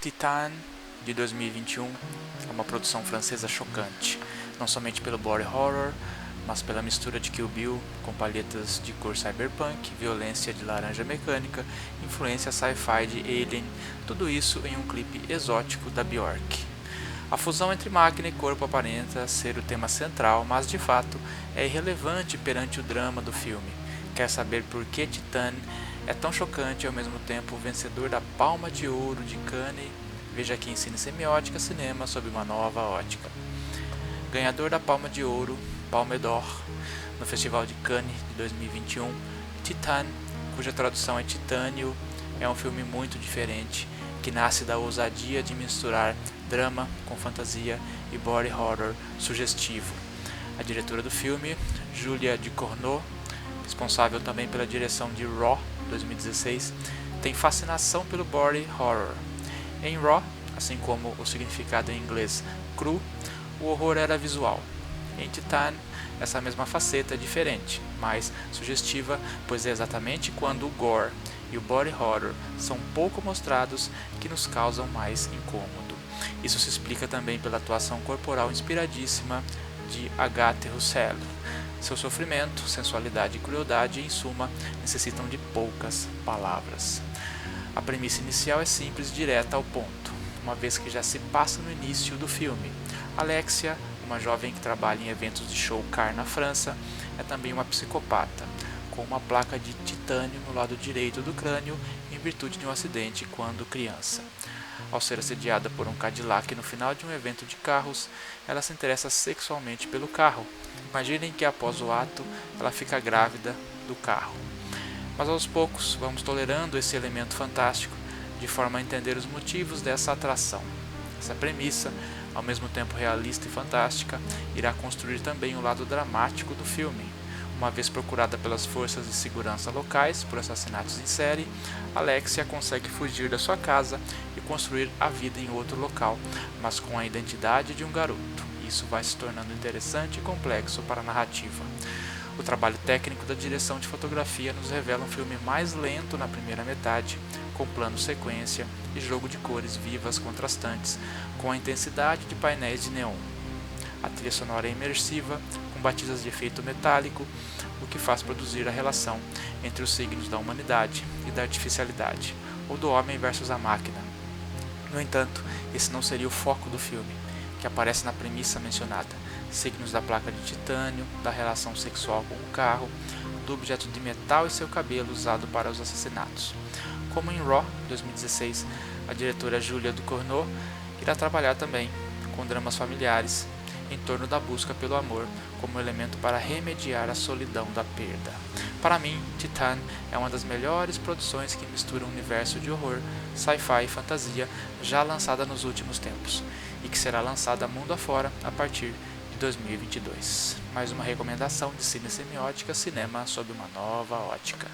Titane, de 2021, é uma produção francesa chocante, não somente pelo body horror, mas pela mistura de Kill Bill com palhetas de cor cyberpunk, violência de laranja mecânica, influência sci-fi de Alien, tudo isso em um clipe exótico da Björk. A fusão entre máquina e corpo aparenta ser o tema central, mas de fato é irrelevante perante o drama do filme. Quer saber por que Titane é tão chocante e ao mesmo tempo vencedor da Palma de Ouro de Cannes? Veja aqui em Cine Semiótica Cinema sob uma nova ótica. Ganhador da Palma de Ouro, Palme d'Or, no Festival de Cannes de 2021, Titane, cuja tradução é Titânio, é um filme muito diferente, que nasce da ousadia de misturar drama com fantasia e body horror sugestivo. A diretora do filme, Julia Ducournau, responsável também pela direção de Raw 2016, tem fascinação pelo body horror. Em Raw, assim como o significado em inglês cru, o horror era visual. Em Titane, essa mesma faceta é diferente, mais sugestiva, pois é exatamente quando o gore e o body horror são pouco mostrados que nos causam mais incômodo. Isso se explica também pela atuação corporal inspiradíssima de Agathe Roussel. Seu sofrimento, sensualidade e crueldade, em suma, necessitam de poucas palavras. A premissa inicial é simples e direta ao ponto, uma vez que já se passa no início do filme. Alexia, uma jovem que trabalha em eventos de show car na França, é também uma psicopata, com uma placa de titânio no lado direito do crânio em virtude de um acidente quando criança. Ao ser assediada por um Cadillac no final de um evento de carros, ela se interessa sexualmente pelo carro. Imaginem que após o ato, ela fica grávida do carro. Mas aos poucos, vamos tolerando esse elemento fantástico, de forma a entender os motivos dessa atração. Essa premissa, ao mesmo tempo realista e fantástica, irá construir também o lado dramático do filme. Uma vez procurada pelas forças de segurança locais por assassinatos em série, Alexia consegue fugir da sua casa e construir a vida em outro local, mas com a identidade de um garoto. Isso vai se tornando interessante e complexo para a narrativa. O trabalho técnico da direção de fotografia nos revela um filme mais lento na primeira metade, com plano sequência e jogo de cores vivas contrastantes, com a intensidade de painéis de neon. A trilha sonora é imersiva, com batidas de efeito metálico, o que faz produzir a relação entre os signos da humanidade e da artificialidade, ou do homem versus a máquina. No entanto, esse não seria o foco do filme, que aparece na premissa mencionada: signos da placa de titânio, da relação sexual com o carro, do objeto de metal e seu cabelo usado para os assassinatos. Como em Raw 2016, a diretora Julia Ducournau irá trabalhar também com dramas familiares em torno da busca pelo amor como elemento para remediar a solidão da perda. Para mim, Titane é uma das melhores produções que mistura um universo de horror, sci-fi e fantasia já lançada nos últimos tempos, e que será lançada mundo afora a partir de 2022. Mais uma recomendação de Cine Semiótica Cinema sob uma nova ótica.